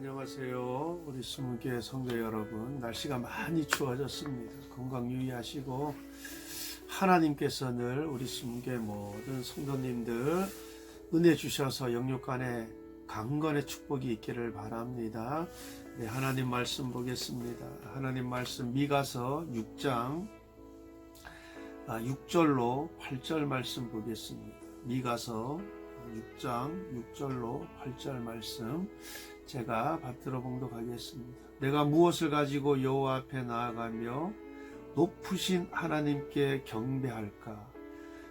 안녕하세요. 우리 스무개 성도 여러분, 날씨가 많이 추워졌습니다. 건강 유의하시고 하나님께서 늘 우리 스무개 모든 성도님들 은혜 주셔서 영육간에 강건의 축복이 있기를 바랍니다. 네, 하나님 말씀 보겠습니다. 하나님 말씀 미가서 6장 6절로 8절 말씀 보겠습니다. 미가서 6장 6절로 8절 말씀 제가 받들어 봉독하겠습니다. 내가 무엇을 가지고 여호와 앞에 나아가며 높으신 하나님께 경배할까?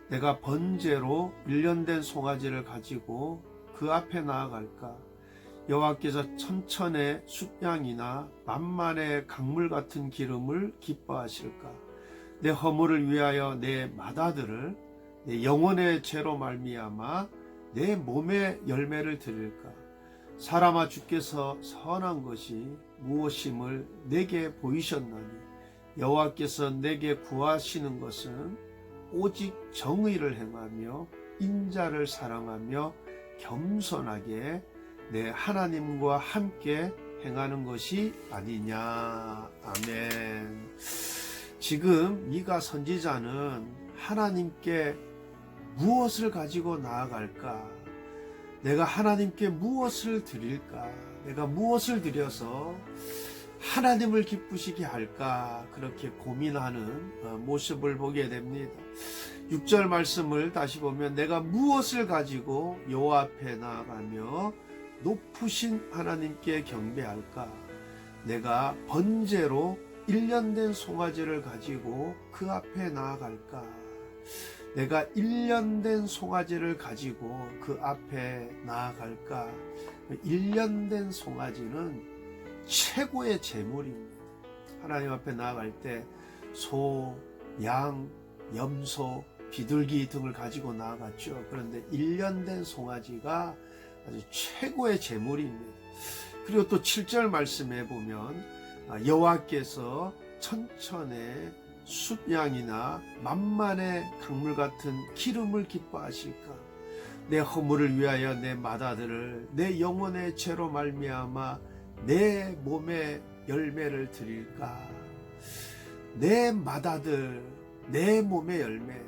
내가 번제로 일련된 송아지를 가지고 그 앞에 나아갈까? 여호와께서 천천의 숫양이나 만만의 강물 같은 기름을 기뻐하실까? 내 허물을 위하여 내 맏아들을 내 영혼의 죄로 말미암아 내 몸의 열매를 드릴까? 사람아, 주께서 선한 것이 무엇임을 내게 보이셨나니 여호와께서 내게 구하시는 것은 오직 정의를 행하며 인자를 사랑하며 겸손하게 내 하나님과 함께 행하는 것이 아니냐. 아멘. 지금 미가 선지자는 하나님께 무엇을 가지고 나아갈까? 내가 하나님께 무엇을 드릴까? 내가 무엇을 드려서 하나님을 기쁘시게 할까? 그렇게 고민하는 모습을 보게 됩니다. 6절 말씀을 다시 보면 내가 무엇을 가지고 여호와 앞에 나아가며 높으신 하나님께 경배할까? 내가 번제로 일련된 송아지를 가지고 그 앞에 나아갈까? 내가 일련된 송아지를 가지고 그 앞에 나아갈까? 일련된 송아지는 최고의 제물입니다. 하나님 앞에 나아갈 때 소, 양, 염소, 비둘기 등을 가지고 나아갔죠. 그런데 일련된 송아지가 아주 최고의 제물입니다. 그리고 또 7절 말씀에 보면 여호와께서 천천의 숫양이나 만만의 강물 같은 기름을 기뻐하실까? 내 허물을 위하여 내 맏아들을 내 영혼의 죄로 말미암아 내 몸의 열매를 드릴까? 내 맏아들 내 몸의 열매,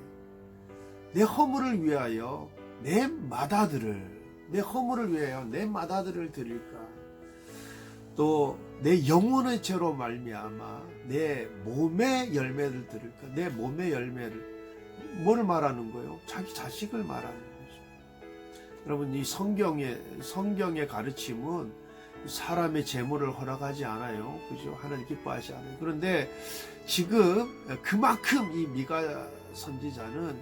내 허물을 위하여 내 맏아들을 내 허물을 위하여 내 맏아들을 드릴까? 또 내 영혼의 죄로 말미암아 내 몸의 열매를 드릴까? 내 몸의 열매를 뭘 말하는 거예요? 자기 자식을 말하는 거죠. 여러분, 이 성경의 가르침은 사람의 재물을 허락하지 않아요. 그죠? 하나님 기뻐하지 않아요. 그런데 지금 그만큼 이 미가 선지자는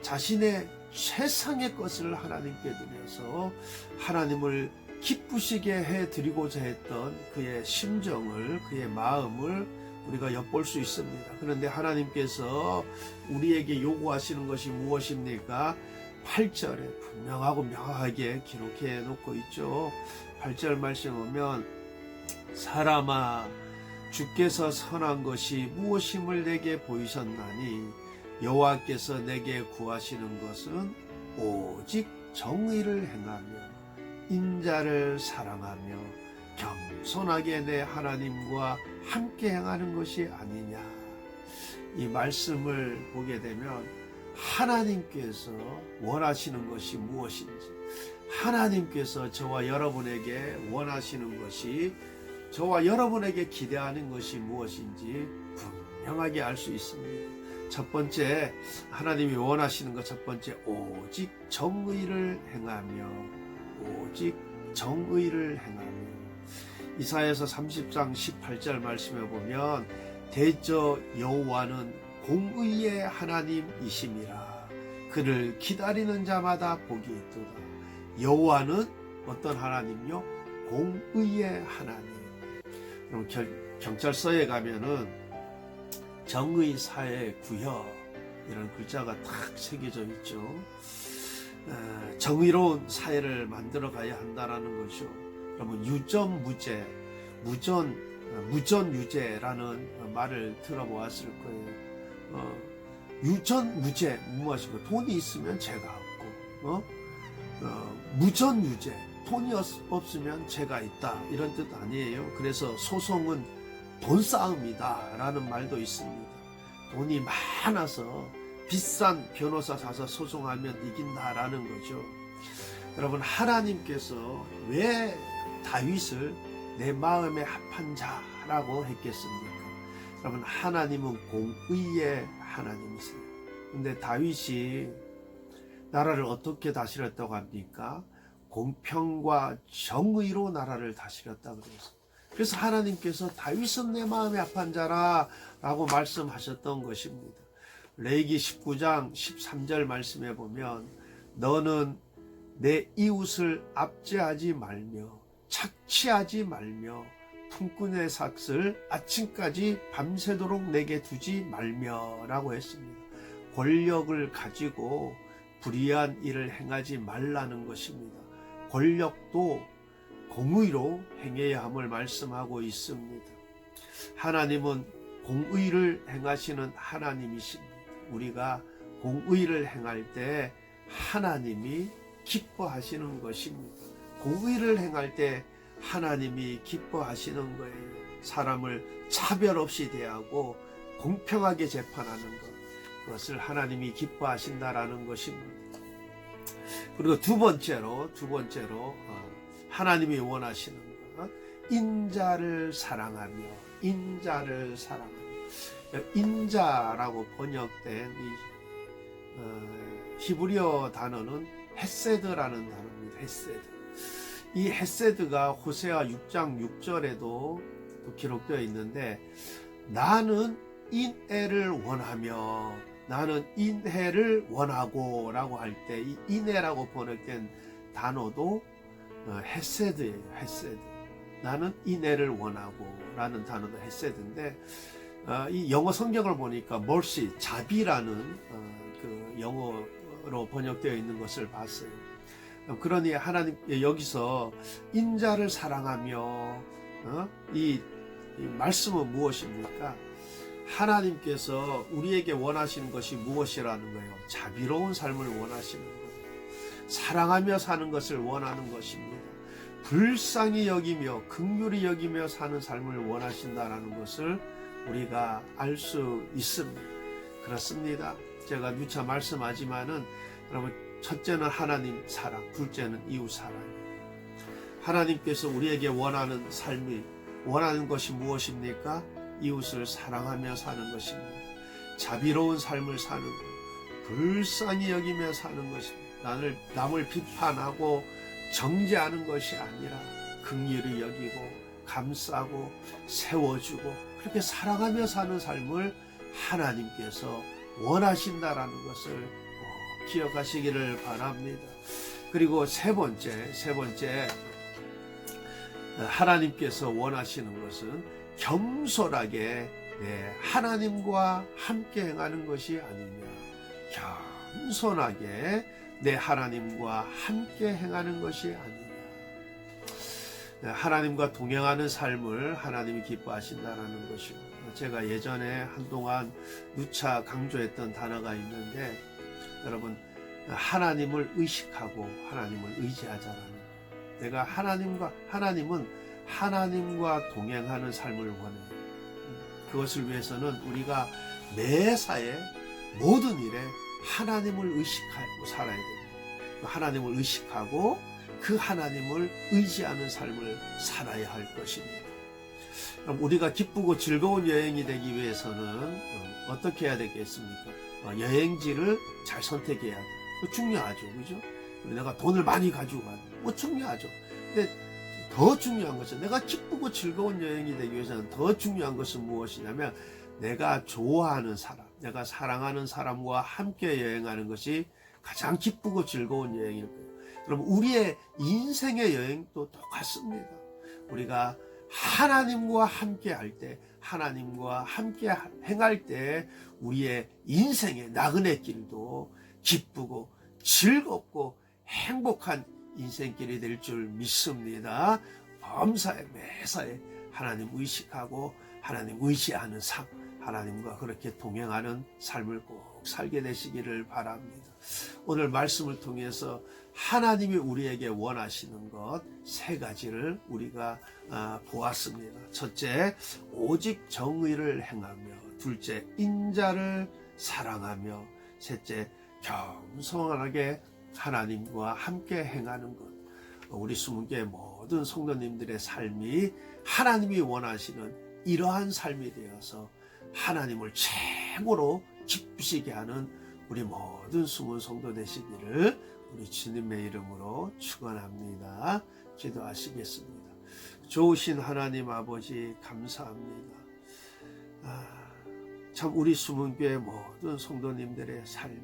자신의 최상의 것을 하나님께 드려서 하나님을 기쁘시게 해드리고자 했던 그의 심정을, 그의 마음을 우리가 엿볼 수 있습니다. 그런데 하나님께서 우리에게 요구하시는 것이 무엇입니까? 8절에 분명하고 명확하게 기록해 놓고 있죠. 8절 말씀 보면 사람아, 주께서 선한 것이 무엇임을 내게 보이셨나니 여호와께서 내게 구하시는 것은 오직 정의를 행하며 인자를 사랑하며 겸손하게 내 하나님과 함께 행하는 것이 아니냐. 이 말씀을 보게 되면 하나님께서 원하시는 것이 무엇인지, 하나님께서 저와 여러분에게 원하시는 것이, 저와 여러분에게 기대하는 것이 무엇인지 분명하게 알 수 있습니다. 첫 번째, 하나님이 원하시는 것 첫 번째, 오직 정의를 행하며, 오직 정의를 행하며. 이사야서 30장 18절 말씀에 보면 대저 여호와는 공의의 하나님이심이라. 그를 기다리는 자마다 복이 있도다. 여호와는 어떤 하나님요? 공의의 하나님. 그럼 경찰서에 가면은 정의 사회 구역 이런 글자가 탁 새겨져 있죠. 정의로운 사회를 만들어 가야 한다라는 것이죠. 여러분, 유전무죄, 무전유죄라는 말을 들어보았을 거예요. 유전무죄 무엇인가? 돈이 있으면 죄가 없고, 무전유죄, 돈이 없으면 죄가 있다, 이런 뜻 아니에요. 그래서 소송은 돈 싸움이다 라는 말도 있습니다. 돈이 많아서 비싼 변호사 사서 소송하면 이긴다라는 거죠. 여러분, 하나님께서 왜 다윗을 내 마음에 합한 자라고 했겠습니까? 여러분, 하나님은 공의의 하나님이세요. 근데 다윗이 나라를 어떻게 다스렸다고 합니까? 공평과 정의로 나라를 다스렸다고 그래서. 그래서 하나님께서 다윗은 내 마음에 합한 자라 라고 말씀하셨던 것입니다. 레위기 19장 13절 말씀에 보면 너는 내 이웃을 압제하지 말며 착취하지 말며 품꾼의 삭을 아침까지 밤새도록 내게 두지 말며 라고 했습니다. 권력을 가지고 불의한 일을 행하지 말라는 것입니다. 권력도 공의로 행해야 함을 말씀하고 있습니다. 하나님은 공의를 행하시는 하나님이십니다. 우리가 공의를 행할 때 하나님이 기뻐하시는 것입니다. 공의를 행할 때 하나님이 기뻐하시는 거예요. 사람을 차별 없이 대하고 공평하게 재판하는 것, 그것을 하나님이 기뻐하신다라는 것입니다. 그리고 두 번째로 하나님이 원하시는 것, 인자를 사랑하며 인자라고 번역된 이 히브리어 단어는 헤세드라는 단어입니다. 헤세드. 이 헤세드가 호세아 6장 6절에도 기록되어 있는데, 나는 인애를 원하며, 나는 인애를 원하고 라고 할 때 이 인애라고 번역된 단어도 헤세드예요. 헤세드. 나는 인애를 원하고 라는 단어도 헤세드인데, 이 영어 성경을 보니까 mercy, 자비라는 그 영어로 번역되어 있는 것을 봤어요. 그러니 하나님 여기서 인자를 사랑하며, 이 말씀은 무엇입니까? 하나님께서 우리에게 원하시는 것이 무엇이라는 거예요? 자비로운 삶을 원하시는 거예요. 사랑하며 사는 것을 원하는 것입니다. 불쌍히 여기며 긍휼히 여기며 사는 삶을 원하신다라는 것을 우리가 알 수 있습니다. 그렇습니다. 제가 누차 말씀하지만은 여러분, 첫째는 하나님 사랑, 둘째는 이웃 사랑입니다. 하나님께서 우리에게 원하는 삶이, 원하는 것이 무엇입니까? 이웃을 사랑하며 사는 것입니다. 자비로운 삶을 사는 것, 불쌍히 여기며 사는 것입니다. 남을 비판하고 정죄하는 것이 아니라 긍휼히 여기고 감싸고 세워주고 그렇게 사랑하며 사는 삶을 하나님께서 원하신다라는 것을 기억하시기를 바랍니다. 그리고 세 번째 하나님께서 원하시는 것은 겸손하게 하나님과 함께 행하는 것이 아니냐. 겸손하게 내 하나님과 함께 행하는 것이 아니냐. 하나님과 동행하는 삶을 하나님이 기뻐하신다는 것이고, 제가 예전에 한동안 누차 강조했던 단어가 있는데, 여러분, 하나님을 의식하고 하나님을 의지하자라는 것. 내가 하나님은 하나님과 동행하는 삶을 원해요. 그것을 위해서는 우리가 매사에 모든 일에 하나님을 의식하고 살아야 됩니다. 하나님을 의식하고 그 하나님을 의지하는 삶을 살아야 할 것입니다. 그럼 우리가 기쁘고 즐거운 여행이 되기 위해서는 어떻게 해야 되겠습니까? 여행지를 잘 선택해야 돼요. 중요하죠. 그죠? 내가 돈을 많이 가지고 가는 거 중요하죠. 근데 더 중요한 것은, 내가 기쁘고 즐거운 여행이 되기 위해서는 더 중요한 것은 무엇이냐면, 내가 좋아하는 사람, 내가 사랑하는 사람과 함께 여행하는 것이 가장 기쁘고 즐거운 여행일 거예요. 그럼 우리의 인생의 여행도 똑같습니다. 우리가 하나님과 함께 할 때, 하나님과 함께 행할 때 우리의 인생의 나그네 길도 기쁘고 즐겁고 행복한 인생길이 될 줄 믿습니다. 범사에 매사에 하나님 의식하고 하나님 의지하는 삶, 하나님과 그렇게 동행하는 삶을 꼭 살게 되시기를 바랍니다. 오늘 말씀을 통해서 하나님이 우리에게 원하시는 것 세 가지를 우리가 보았습니다. 첫째, 오직 정의를 행하며, 둘째, 인자를 사랑하며, 셋째, 겸손하게 하나님과 함께 행하는 것. 우리 수문교의 모든 성도님들의 삶이 하나님이 원하시는 이러한 삶이 되어서 하나님을 최고로 기쁘시게 하는 우리 모든 수문 성도 되시기를 우리 주님의 이름으로 축원합니다. 기도하시겠습니다. 좋으신 하나님 아버지 감사합니다. 참 우리 수문교의 모든 성도님들의 삶이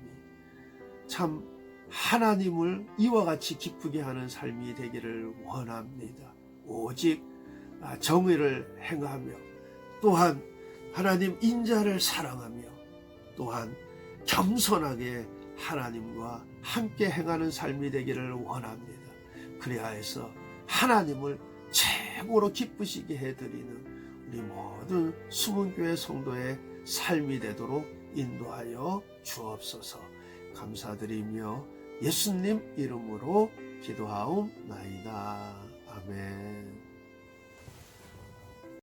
참 하나님을 이와 같이 기쁘게 하는 삶이 되기를 원합니다. 오직 정의를 행하며, 또한 하나님 인자를 사랑하며, 또한 겸손하게 하나님과 함께 행하는 삶이 되기를 원합니다. 그리하여서 하나님을 최고로 기쁘시게 해드리는 우리 모든 수문교회 성도의 삶이 되도록 인도하여 주옵소서. 감사드리며 예수님 이름으로 기도하옵나이다. 아멘.